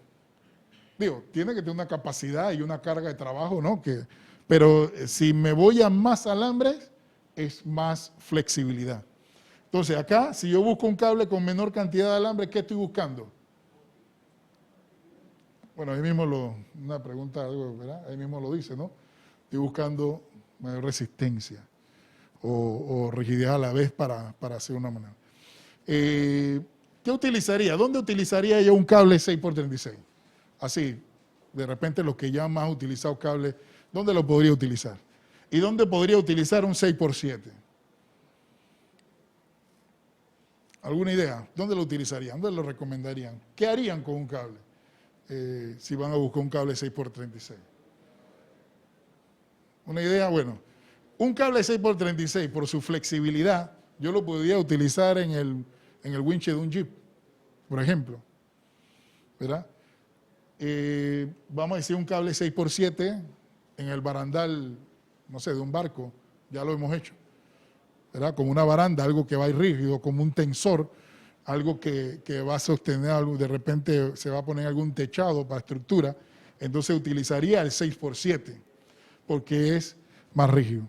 Speaker 1: Digo, tiene que tener una capacidad y una carga de trabajo, ¿no? Pero si me voy a más alambres, es más flexibilidad. Entonces acá, si yo busco un cable con menor cantidad de alambre, ¿qué estoy buscando? Bueno, ahí mismo una pregunta, algo, ¿verdad? Ahí mismo lo dice, ¿no? Estoy buscando mayor resistencia o rigidez a la vez para hacer una manera. ¿Qué utilizaría? ¿Dónde utilizaría yo un cable 6x36? Así, de repente los que ya más utilizado cable, ¿dónde lo podría utilizar? ¿Y dónde podría utilizar un 6x7? ¿Alguna idea? ¿Dónde lo utilizarían? ¿Dónde lo recomendarían? ¿Qué harían con un cable? Si van a buscar un cable 6x36. Una idea, bueno, un cable 6x36 por su flexibilidad, yo lo podría utilizar en el winche de un Jeep, por ejemplo, ¿verdad? Vamos a decir un cable 6x7 en el barandal, no sé, de un barco, ya lo hemos hecho, ¿verdad? Como una baranda, algo que va a ir rígido, como un tensor, algo que va a sostener algo, de repente se va a poner algún techado para estructura, entonces utilizaría el 6x7, porque es más rígido.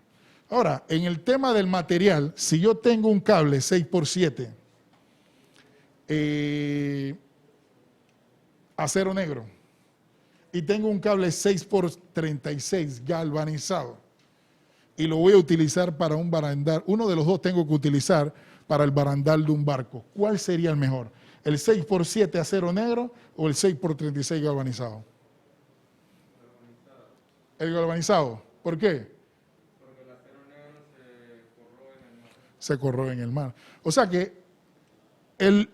Speaker 1: Ahora, en el tema del material, si yo tengo un cable 6x7, acero negro, y tengo un cable 6x36 galvanizado, y lo voy a utilizar para un barandal, uno de los dos tengo que utilizar para el barandal de un barco, ¿cuál sería el mejor? ¿El 6x7 acero negro o el 6x36 galvanizado? El galvanizado. ¿Por qué?
Speaker 2: Porque el acero negro se corroe en el mar.
Speaker 1: Se corroe en el mar. O sea que el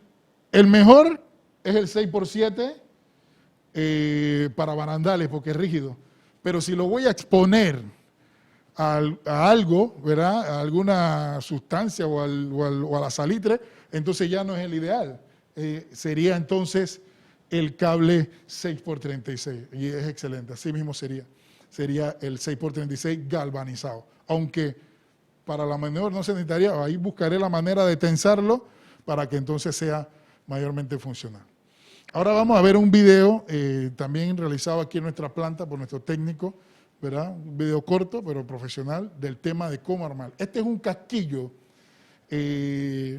Speaker 1: mejor es el 6x7 para barandales porque es rígido. Pero si lo voy a exponer a algo, ¿verdad? A alguna sustancia o a la salitre, entonces ya no es el ideal. Sería entonces el cable 6x36 y es excelente. Así mismo sería el 6x36 galvanizado. Aunque para la menor no se necesitaría, ahí buscaré la manera de tensarlo para que entonces sea mayormente funcional. Ahora vamos a ver un video también realizado aquí en nuestra planta por nuestro técnico, ¿verdad? Un video corto pero profesional del tema de cómo armar. Este es un casquillo, y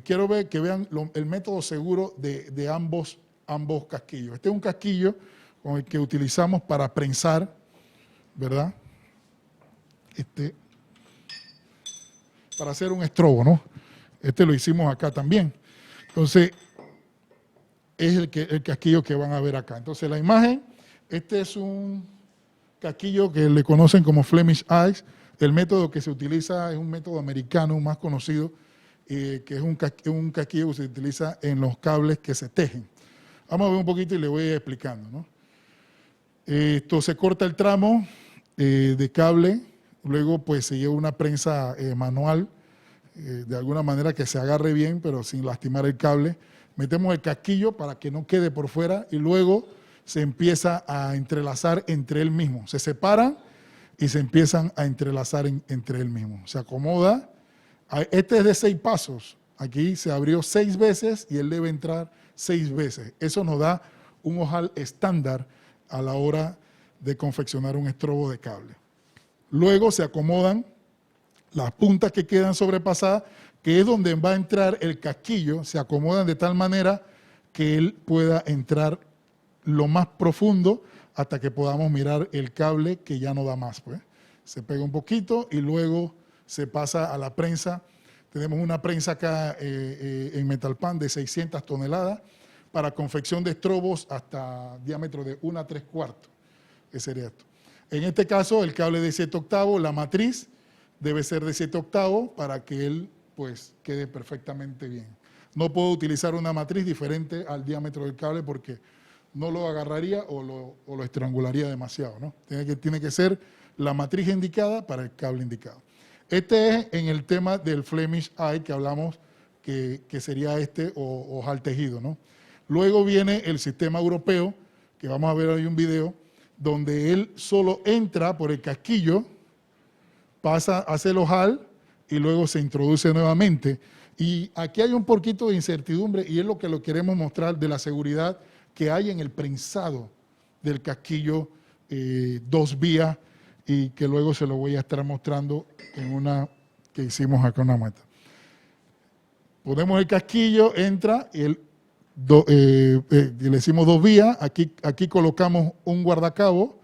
Speaker 1: quiero que vean el método seguro de ambos casquillos. Este es un casquillo con el que utilizamos para prensar, ¿verdad? Para hacer un estrobo, ¿no? Este lo hicimos acá también. Entonces, es el casquillo que van a ver acá. Entonces, la imagen, este es un casquillo que le conocen como Flemish Eyes. El método que se utiliza es un método americano más conocido, que es un casquillo que se utiliza en los cables que se tejen. Vamos a ver un poquito y le voy explicando, ¿no? Esto se corta el tramo de cable, luego pues se lleva una prensa manual, de alguna manera que se agarre bien, pero sin lastimar el cable. Metemos el casquillo para que no quede por fuera y luego se empieza a entrelazar entre él mismo. Se separan y se empiezan a entrelazar entre él mismo. Se acomoda. Este es de 6 pasos. Aquí se abrió 6 veces y él debe entrar 6 veces. Eso nos da un ojal estándar a la hora de confeccionar un estrobo de cable. Luego se acomodan las puntas que quedan sobrepasadas, que es donde va a entrar el casquillo, se acomodan de tal manera que él pueda entrar lo más profundo hasta que podamos mirar el cable que ya no da más, pues. Se pega un poquito y luego se pasa a la prensa. Tenemos una prensa acá en Metalpan de 600 toneladas para confección de estrobos hasta diámetro de 1 3/4. Ese sería esto. En este caso, el cable de 7 octavos, la matriz debe ser de 7 octavos para que él pues quede perfectamente bien. No puedo utilizar una matriz diferente al diámetro del cable porque no lo agarraría o lo estrangularía demasiado, ¿no? Tiene que ser la matriz indicada para el cable indicado. Este es en el tema del Flemish Eye que hablamos, que sería o ojal tejido, ¿no? Luego viene el sistema europeo, que vamos a ver hoy un video, donde él solo entra por el casquillo, pasa, hace el ojal y luego se introduce nuevamente. Y aquí hay un poquito de incertidumbre y es lo que lo queremos mostrar de la seguridad que hay en el prensado del casquillo 2 vías y que luego se lo voy a estar mostrando en una que hicimos acá en una muestra. Ponemos el casquillo, entra y le decimos 2 vías, aquí colocamos un guardacabo,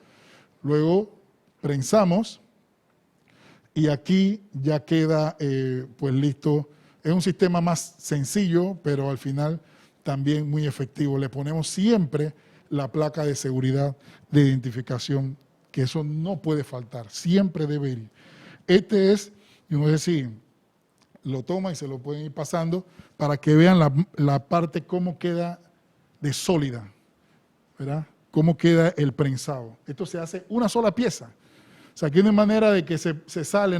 Speaker 1: luego prensamos y aquí ya queda pues listo. Es un sistema más sencillo, pero al final también muy efectivo. Le ponemos siempre la placa de seguridad de identificación, que eso no puede faltar, siempre debe ir. Este es, yo no sé si lo toma y se lo pueden ir pasando para que vean la parte cómo queda de sólida, ¿verdad? Cómo queda el prensado. Esto se hace una sola pieza. O sea, aquí no hay manera de que se sale,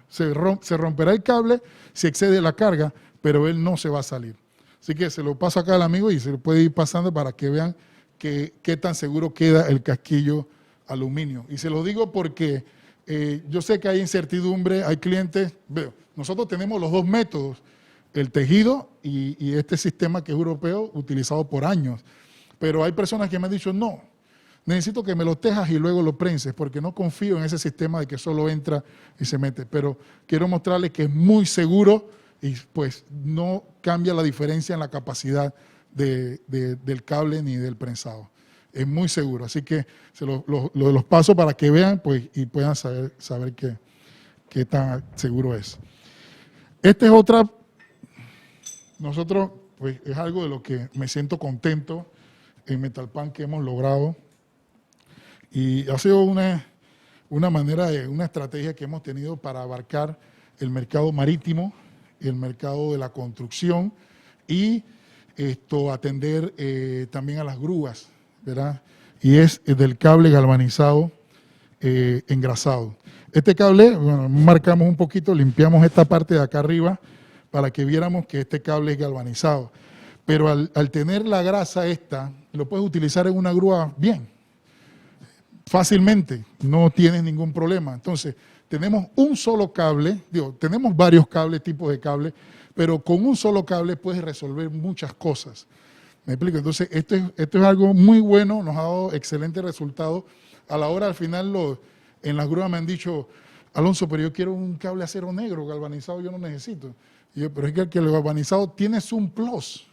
Speaker 1: se romperá el cable si excede la carga, pero él no se va a salir. Así que se lo paso acá al amigo y se lo puede ir pasando para que vean qué tan seguro queda el casquillo aluminio. Y se lo digo porque yo sé que hay incertidumbre, hay clientes, nosotros tenemos los 2 métodos, el tejido y este sistema que es europeo, utilizado por años. Pero hay personas que me han dicho, no, necesito que me lo tejas y luego lo prenses, porque no confío en ese sistema de que solo entra y se mete. Pero quiero mostrarles que es muy seguro y pues no cambia la diferencia en la capacidad del cable ni del prensado. Es muy seguro, así que se los paso para que vean pues, y puedan saber qué tan seguro es. Esta es otra, nosotros pues es algo de lo que me siento contento en Metalpan que hemos logrado y ha sido una manera, una estrategia que hemos tenido para abarcar el mercado marítimo, el mercado de la construcción y atender también a las grúas, ¿verdad? Y es del cable galvanizado engrasado. Este cable, bueno, marcamos un poquito, limpiamos esta parte de acá arriba para que viéramos que este cable es galvanizado. Pero al tener la grasa esta, lo puedes utilizar en una grúa bien, fácilmente, no tienes ningún problema. Entonces, tenemos un solo cable, tenemos varios cables, tipos de cable, pero con un solo cable puedes resolver muchas cosas. ¿Me explico? Entonces, esto es algo muy bueno, nos ha dado excelentes resultados. A la hora, al final, en las grúas me han dicho, Alonso, pero yo quiero un cable acero negro, galvanizado yo no necesito. Y yo, pero es que el galvanizado tienes un plus.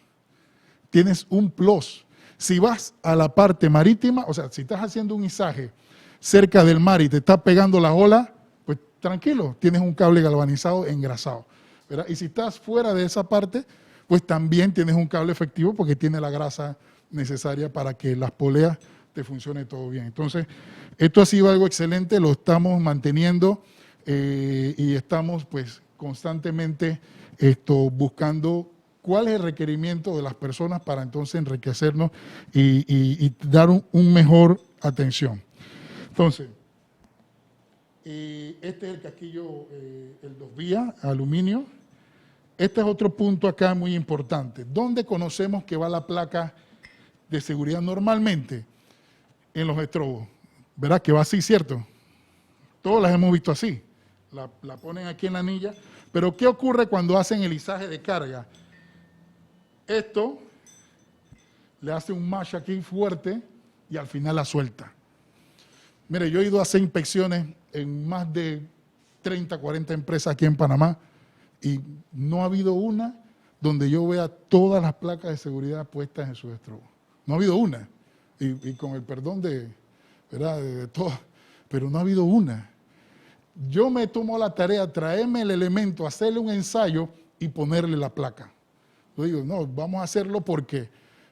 Speaker 1: Tienes un plus. Si vas a la parte marítima, o sea, si estás haciendo un izaje cerca del mar y te está pegando la ola, pues tranquilo, tienes un cable galvanizado engrasado, ¿verdad? Y si estás fuera de esa parte, pues también tienes un cable efectivo porque tiene la grasa necesaria para que las poleas te funcione todo bien. Entonces, esto ha sido algo excelente, lo estamos manteniendo y estamos pues constantemente buscando cuál es el requerimiento de las personas para entonces enriquecernos y dar un mejor atención. Entonces, este es el casquillo, el 2 vías, aluminio. Este es otro punto acá muy importante. ¿Dónde conocemos que va la placa de seguridad normalmente? En los estrobos. ¿Verdad que va así, cierto? Todas las hemos visto así. La ponen aquí en la anilla. Pero ¿qué ocurre cuando hacen el izaje de carga? Esto le hace un mash aquí fuerte y al final la suelta. Mire, yo he ido a hacer inspecciones en más de 30, 40 empresas aquí en Panamá y no ha habido una donde yo vea todas las placas de seguridad puestas en sus estrobos. No ha habido una. Y con el perdón ¿verdad? de todas, pero no ha habido una. Yo me tomo la tarea de traerme el elemento, hacerle un ensayo y ponerle la placa. Yo digo, no, vamos a hacerlo porque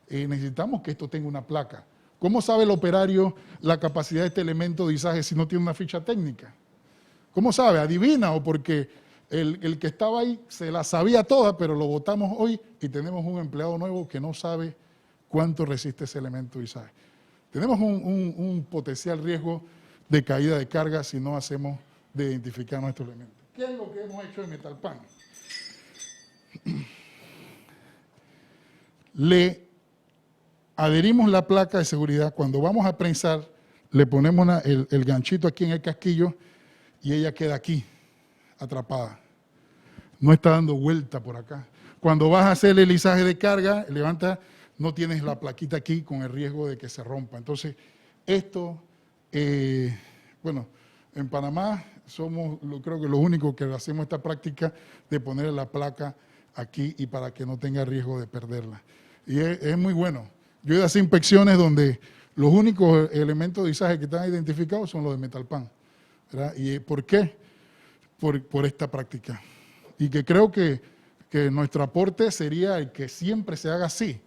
Speaker 1: necesitamos que esto tenga una placa. ¿Cómo sabe el operario la capacidad de este elemento de izaje si no tiene una ficha técnica? ¿Cómo sabe? ¿Adivina o porque el que estaba ahí se la sabía toda, pero lo botamos hoy y tenemos un empleado nuevo que no sabe cuánto resiste ese elemento de izaje? Tenemos un potencial riesgo de caída de carga si no hacemos de identificar nuestros elementos. ¿Qué es lo que hemos hecho en Metalpan? Le adherimos la placa de seguridad. Cuando vamos a prensar, le ponemos el ganchito aquí en el casquillo y ella queda aquí, atrapada. No está dando vuelta por acá. Cuando vas a hacer el izaje de carga, levanta, no tienes la plaquita aquí con el riesgo de que se rompa. Entonces, esto, bueno, en Panamá somos, creo que los únicos que hacemos esta práctica de poner la placa aquí y para que no tenga riesgo de perderla. Y es muy bueno. Yo he ido a hacer inspecciones donde los únicos elementos de izaje que están identificados son los de Metalpan, ¿verdad? ¿Y por qué? Por esta práctica. Y que creo que nuestro aporte sería el que siempre se haga así.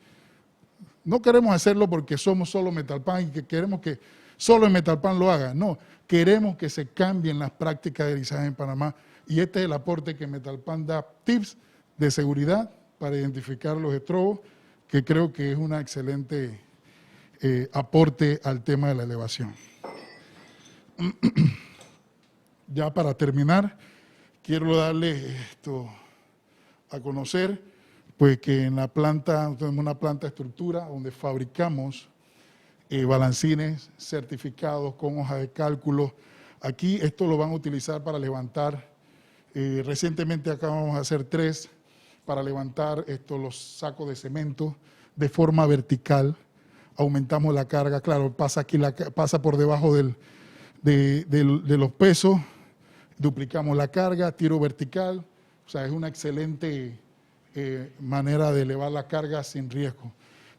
Speaker 1: No queremos hacerlo porque somos solo Metalpan y que queremos que solo en Metalpan lo haga. No, queremos que se cambien las prácticas de izaje en Panamá y este es el aporte que Metalpan da, tips de seguridad para identificar los estrobos, que creo que es un excelente aporte al tema de la elevación. Ya para terminar, quiero darle esto a conocer, pues que en la planta, tenemos una planta de estructura donde fabricamos balancines certificados con hoja de cálculo. Aquí esto lo van a utilizar para levantar, recientemente acá vamos a hacer 3 para levantar los sacos de cemento de forma vertical. Aumentamos la carga, claro, pasa aquí, pasa por debajo de los pesos, duplicamos la carga, tiro vertical, o sea, es una excelente manera de elevar la carga sin riesgo.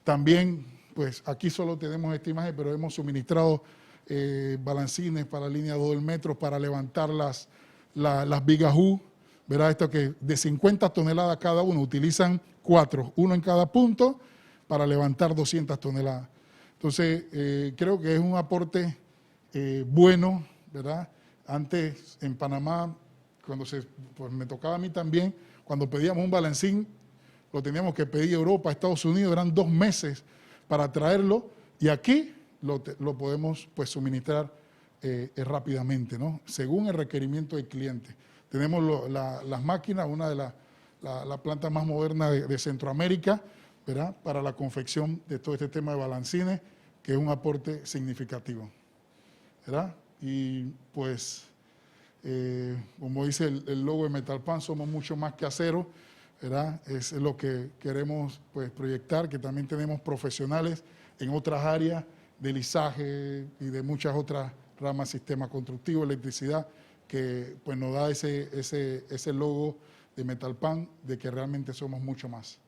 Speaker 1: También, pues aquí solo tenemos esta imagen, pero hemos suministrado balancines para la línea 2 del metro para levantar las vigas U, verá esto que de 50 toneladas cada uno, utilizan 4, uno en cada punto para levantar 200 toneladas. Entonces, creo que es un aporte bueno, ¿verdad? Antes en Panamá, pues me tocaba a mí también, cuando pedíamos un balancín, lo teníamos que pedir a Europa, a Estados Unidos, eran 2 meses para traerlo, y aquí lo podemos pues suministrar rápidamente, ¿no? Según el requerimiento del cliente. Tenemos las máquinas, una de las plantas más modernas de Centroamérica, ¿verdad? Para la confección de todo este tema de balancines, que es un aporte significativo, ¿verdad? Y pues, como dice el logo de Metalpan, somos mucho más que acero, ¿verdad? Es lo que queremos pues proyectar, que también tenemos profesionales en otras áreas de lisaje y de muchas otras ramas, sistema constructivo, electricidad, que pues nos da ese logo de Metalpan, de que realmente somos mucho más.